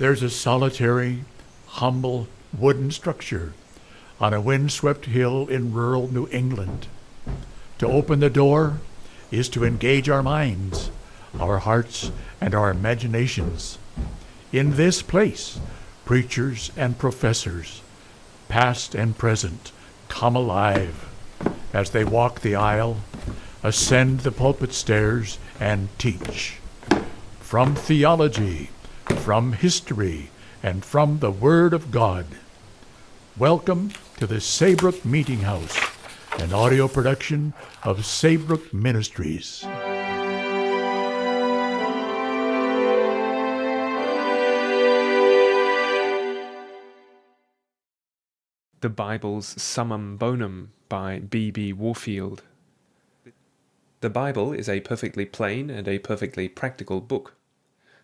There's a solitary, humble wooden structure on a windswept hill in rural New England. To open the door is to engage our minds, our hearts, and our imaginations. In this place, preachers and professors, past and present, come alive as they walk the aisle, ascend the pulpit stairs, and teach. From theology, from history, and from the Word of God. Welcome to the Saybrook Meetinghouse, an audio production of Saybrook Ministries. The Bible's Summum Bonum by B.B. Warfield. The Bible is a perfectly plain and a perfectly practical book.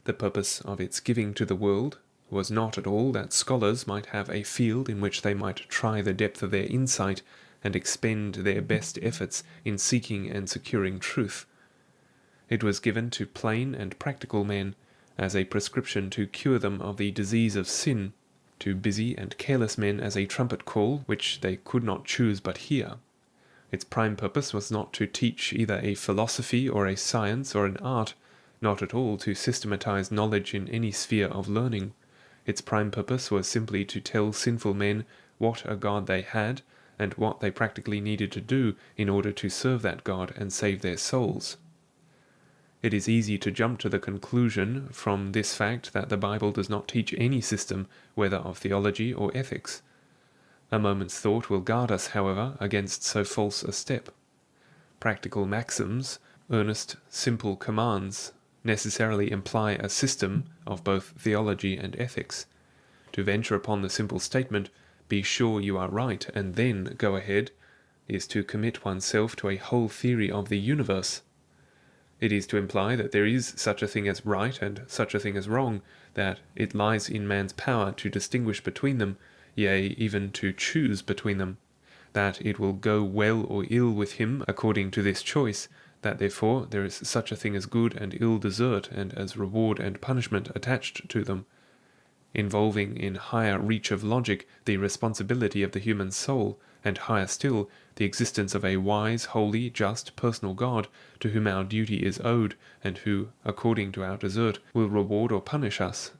The purpose of its giving to the world was not at all that scholars might have a field in which they might try the depth of their insight and expend their best efforts in seeking and securing truth. It was given to plain and practical men as a prescription to cure them of the disease of sin, to busy and careless men as a trumpet call which they could not choose but hear. Its prime purpose was not to teach either a philosophy or a science or an art, not at all to systematize knowledge in any sphere of learning. Its prime purpose was simply to tell sinful men what a God they had and what they practically needed to do in order to serve that God and save their souls. It is easy to jump to the conclusion from this fact that the Bible does not teach any system, whether of theology or ethics. A moment's thought will guard us, however, against so false a step. Practical maxims, earnest, simple commands, necessarily imply a system of both theology and ethics. To venture upon the simple statement, "Be sure you are right, and then go ahead," is to commit oneself to a whole theory of the universe. It is to imply that there is such a thing as right and such a thing as wrong, that it lies in man's power to distinguish between them, yea, even to choose between them, that it will go well or ill with him according to this choice, that therefore there is such a thing as good and ill desert and as reward and punishment attached to them, involving in higher reach of logic the responsibility of the human soul, and higher still, the existence of a wise, holy, just, personal God, to whom our duty is owed, and who, according to our desert, will reward or punish us.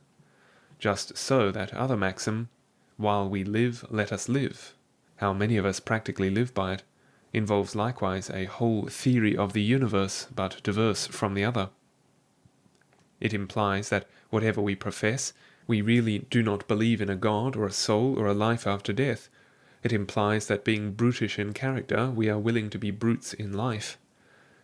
Just so that other maxim, "While we live, let us live," how many of us practically live by it, involves likewise a whole theory of the universe, but diverse from the other. It implies that whatever we profess, we really do not believe in a God or a soul or a life after death. It implies that being brutish in character, we are willing to be brutes in life.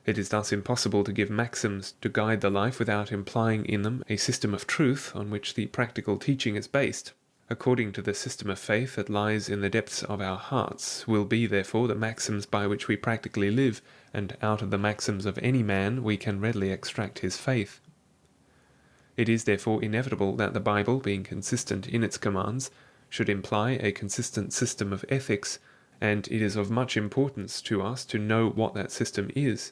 It is thus impossible to give maxims to guide the life without implying in them a system of truth on which the practical teaching is based. According to the system of faith that lies in the depths of our hearts, will be therefore the maxims by which we practically live, and out of the maxims of any man we can readily extract his faith. It is therefore inevitable that the Bible, being consistent in its commands, should imply a consistent system of ethics, and it is of much importance to us to know what that system is.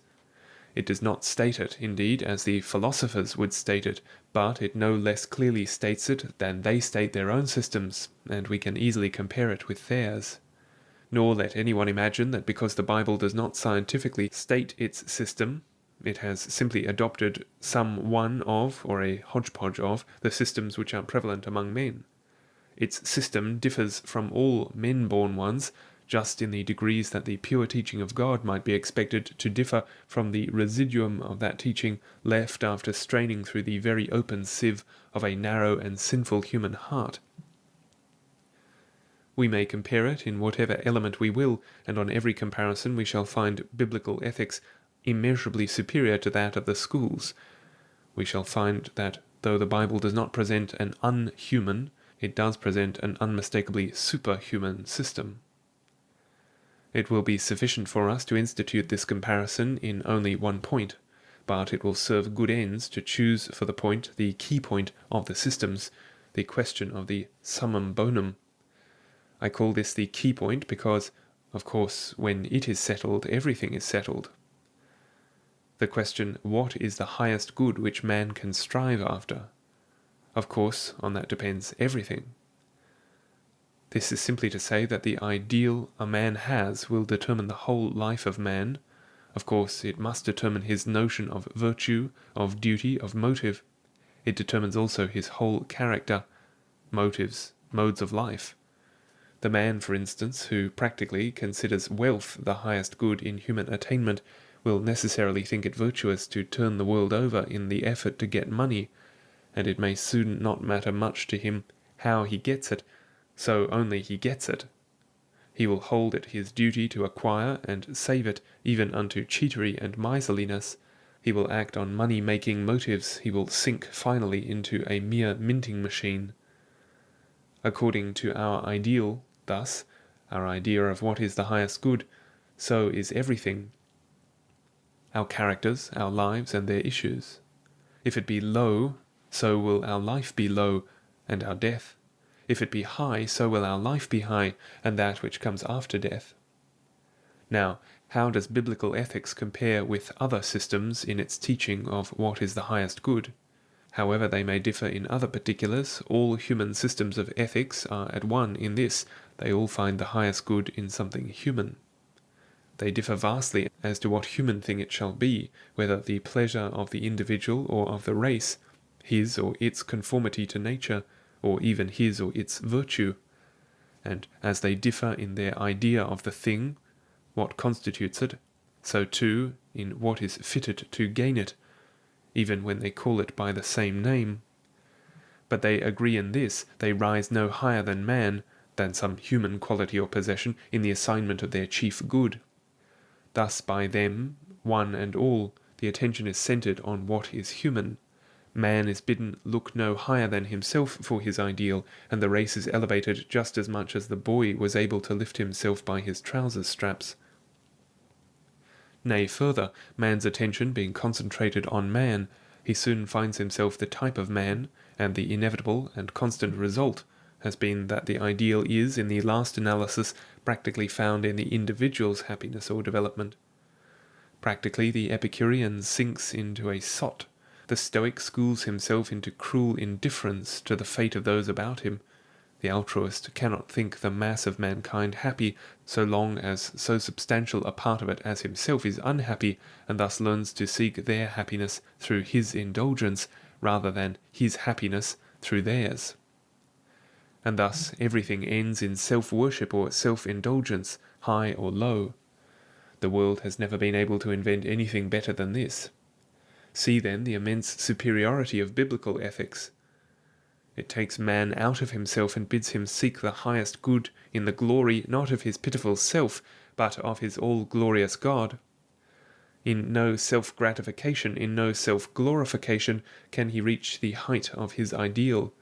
It does not state it, indeed, as the philosophers would state it, but it no less clearly states it than they state their own systems, and we can easily compare it with theirs. Nor let anyone imagine that because the Bible does not scientifically state its system, it has simply adopted some one of, or a hodgepodge of, the systems which are prevalent among men. Its system differs from all men-born ones, just in the degrees that the pure teaching of God might be expected to differ from the residuum of that teaching left after straining through the very open sieve of a narrow and sinful human heart. We may compare it in whatever element we will, and on every comparison we shall find biblical ethics immeasurably superior to that of the schools. We shall find that though the Bible does not present an unhuman, it does present an unmistakably superhuman system. It will be sufficient for us to institute this comparison in only one point, but it will serve good ends to choose for the point the key point of the systems, the question of the Summum Bonum. I call this the key point because, of course, when it is settled, everything is settled. The question, what is the highest good which man can strive after? Of course, on that depends everything. This is simply to say that the ideal a man has will determine the whole life of man. Of course, it must determine his notion of virtue, of duty, of motive. It determines also his whole character, motives, modes of life. The man, for instance, who practically considers wealth the highest good in human attainment, will necessarily think it virtuous to turn the world over in the effort to get money, and it may soon not matter much to him how he gets it, so only he gets it. He will hold it his duty to acquire and save it, even unto cheatery and miserliness. He will act on money-making motives. He will sink finally into a mere minting machine. According to our ideal, thus, our idea of what is the highest good, so is everything. Our characters, our lives, and their issues. If it be low, so will our life be low, and our death. If it be high, so will our life be high, and that which comes after death. Now, how does biblical ethics compare with other systems in its teaching of what is the highest good? However they may differ in other particulars, all human systems of ethics are at one in this: they all find the highest good in something human. They differ vastly as to what human thing it shall be, whether the pleasure of the individual or of the race, his or its conformity to nature, or even his or its virtue. And as they differ in their idea of the thing, what constitutes it, so too in what is fitted to gain it, even when they call it by the same name. But they agree in this: they rise no higher than man, than some human quality or possession, in the assignment of their chief good. Thus by them, one and all, the attention is centered on what is human. Man is bidden look no higher than himself for his ideal, and the race is elevated just as much as the boy was able to lift himself by his trousers straps. Nay, further, man's attention being concentrated on man, he soon finds himself the type of man, and the inevitable and constant result has been that the ideal is, in the last analysis, practically found in the individual's happiness or development. Practically, the Epicurean sinks into a sot. The Stoic schools himself into cruel indifference to the fate of those about him. The altruist cannot think the mass of mankind happy so long as so substantial a part of it as himself is unhappy, and thus learns to seek their happiness through his indulgence rather than his happiness through theirs. And thus everything ends in self-worship or self-indulgence, high or low. The world has never been able to invent anything better than this. See then the immense superiority of biblical ethics. It takes man out of himself and bids him seek the highest good in the glory not of his pitiful self, but of his all-glorious God. In no self-gratification, in no self-glorification can he reach the height of his ideal.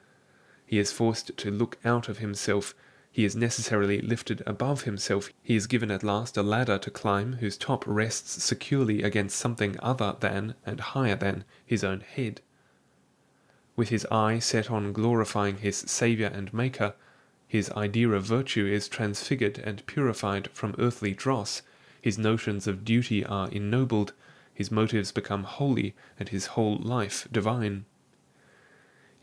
He is forced to look out of himself. He is necessarily lifted above himself. He is given at last a ladder to climb whose top rests securely against something other than and higher than his own head. With his eye set on glorifying his Saviour and Maker, his idea of virtue is transfigured and purified from earthly dross, his notions of duty are ennobled, his motives become holy, and his whole life divine.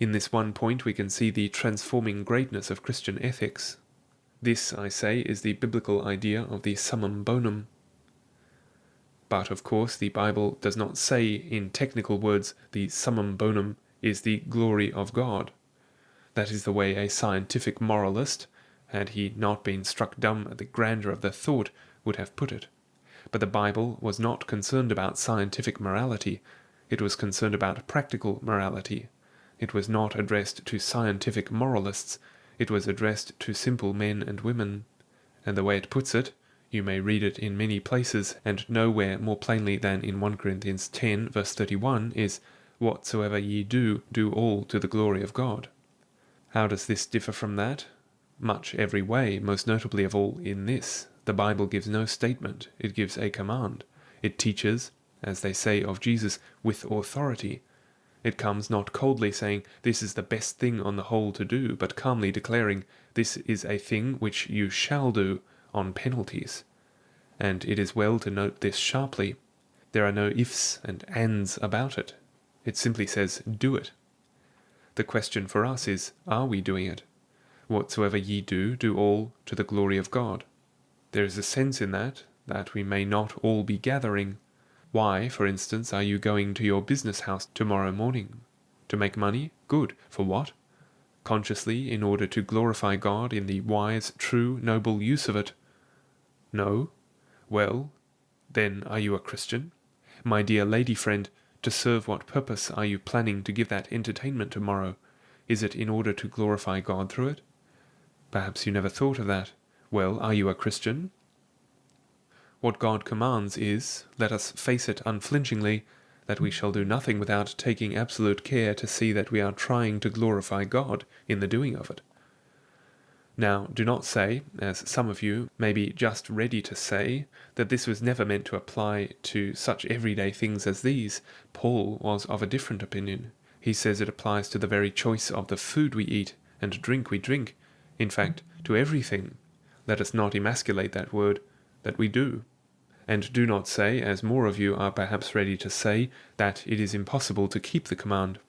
In this one point we can see the transforming greatness of Christian ethics. This, I say, is the biblical idea of the Summum Bonum. But, of course, the Bible does not say in technical words the Summum Bonum is the glory of God. That is the way a scientific moralist, had he not been struck dumb at the grandeur of the thought, would have put it. But the Bible was not concerned about scientific morality. It was concerned about practical morality. It was not addressed to scientific moralists. It was addressed to simple men and women. And the way it puts it, you may read it in many places, and nowhere more plainly than in 1 Corinthians 10, verse 31, is, "Whatsoever ye do, do all to the glory of God." How does this differ from that? Much every way, most notably of all in this: the Bible gives no statement, it gives a command. It teaches, as they say of Jesus, with authority. It comes not coldly saying, "This is the best thing on the whole to do," but calmly declaring, "This is a thing which you shall do," on penalties. And it is well to note this sharply. There are no ifs and ands about it. It simply says, "Do it." The question for us is, are we doing it? Whatsoever ye do, do all to the glory of God. There is a sense in that we may not all be gathering. Why, for instance, are you going to your business house tomorrow morning? To make money? Good. For what? Consciously, in order to glorify God in the wise, true, noble use of it? No? Well, then are you a Christian? My dear lady friend, to serve what purpose are you planning to give that entertainment tomorrow? Is it in order to glorify God through it? Perhaps you never thought of that. Well, are you a Christian? What God commands is, let us face it unflinchingly, that we shall do nothing without taking absolute care to see that we are trying to glorify God in the doing of it. Now, do not say, as some of you may be just ready to say, that this was never meant to apply to such everyday things as these. Paul was of a different opinion. He says it applies to the very choice of the food we eat and drink we drink, in fact, to everything. Let us not emasculate that word, that we do. And do not say, as more of you are perhaps ready to say, that it is impossible to keep the command.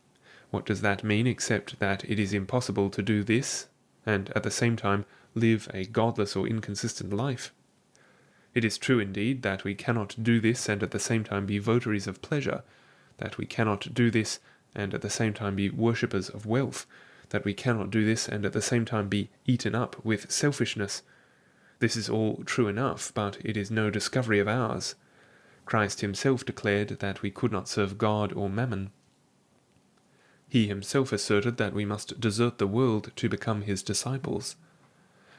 What does that mean except that it is impossible to do this and at the same time live a godless or inconsistent life? It is true indeed that we cannot do this and at the same time be votaries of pleasure, that we cannot do this and at the same time be worshippers of wealth, that we cannot do this and at the same time be eaten up with selfishness. This is all true enough, but it is no discovery of ours. Christ himself declared that we could not serve God or mammon. He himself asserted that we must desert the world to become his disciples.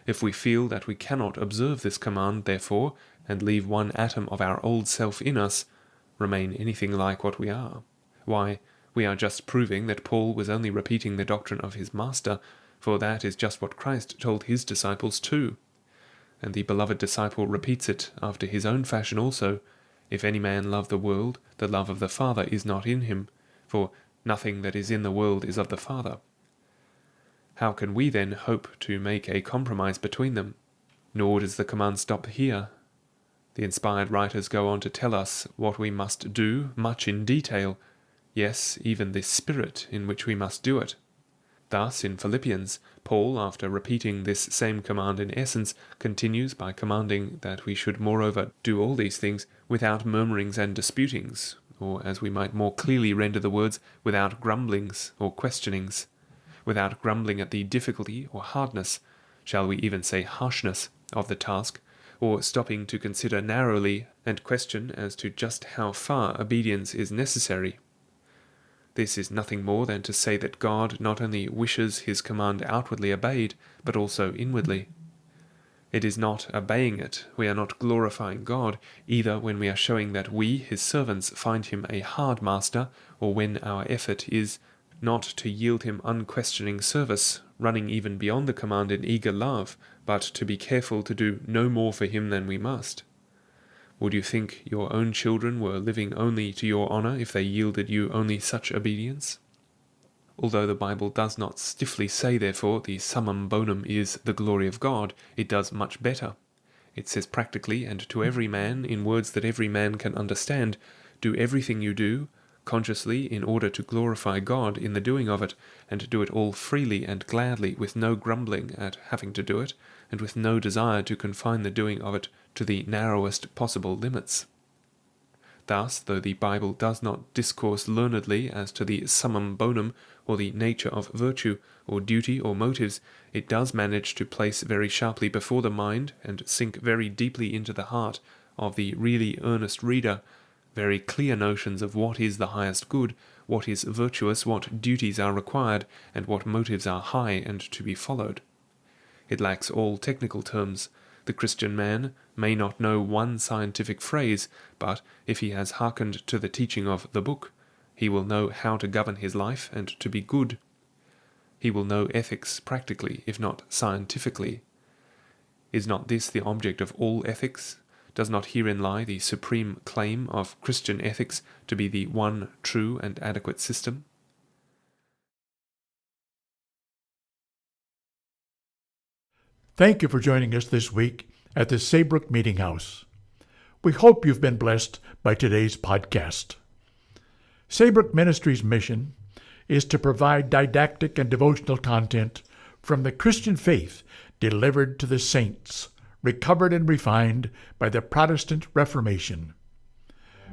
If we feel that we cannot observe this command, therefore, and leave one atom of our old self in us, remain anything like what we are, why, we are just proving that Paul was only repeating the doctrine of his master, for that is just what Christ told his disciples too. And the beloved disciple repeats it after his own fashion also, if any man love the world, the love of the Father is not in him, for nothing that is in the world is of the Father. How can we then hope to make a compromise between them? Nor does the command stop here. The inspired writers go on to tell us what we must do, much in detail, yes, even the spirit in which we must do it. Thus, in Philippians, Paul, after repeating this same command in essence, continues by commanding that we should moreover do all these things without murmurings and disputings, or as we might more clearly render the words, without grumblings or questionings, without grumbling at the difficulty or hardness, shall we even say harshness, of the task, or stopping to consider narrowly and question as to just how far obedience is necessary. This is nothing more than to say that God not only wishes his command outwardly obeyed, but also inwardly. It is not obeying it, we are not glorifying God, either when we are showing that we, his servants, find him a hard master, or when our effort is not to yield him unquestioning service, running even beyond the command in eager love, but to be careful to do no more for him than we must. Would you think your own children were living only to your honor if they yielded you only such obedience? Although the Bible does not stiffly say, therefore, the Summum Bonum is the glory of God, it does much better. It says practically and to every man, in words that every man can understand, do everything you do, consciously, in order to glorify God in the doing of it, and do it all freely and gladly, with no grumbling at having to do it, and with no desire to confine the doing of it to the narrowest possible limits. Thus, though the Bible does not discourse learnedly as to the summum bonum, or the nature of virtue, or duty, or motives, it does manage to place very sharply before the mind, and sink very deeply into the heart of the really earnest reader, very clear notions of what is the highest good, what is virtuous, what duties are required, and what motives are high and to be followed. It lacks all technical terms. The Christian man may not know one scientific phrase, but if he has hearkened to the teaching of the book, he will know how to govern his life and to be good. He will know ethics practically, if not scientifically. Is not this the object of all ethics? Does not herein lie the supreme claim of Christian ethics to be the one true and adequate system? Thank you for joining us this week at the Saybrook Meetinghouse. We hope you've been blessed by today's podcast. Saybrook Ministries' mission is to provide didactic and devotional content from the Christian faith delivered to the saints, recovered and refined by the Protestant Reformation.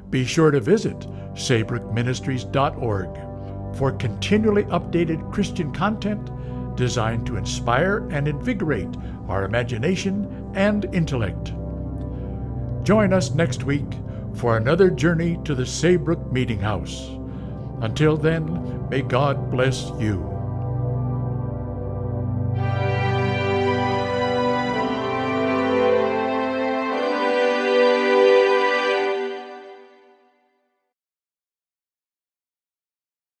Be sure to visit SaybrookMinistries.org for continually updated Christian content designed to inspire and invigorate our imagination and intellect. Join us next week for another journey to the Saybrook Meetinghouse. Until then, may God bless you.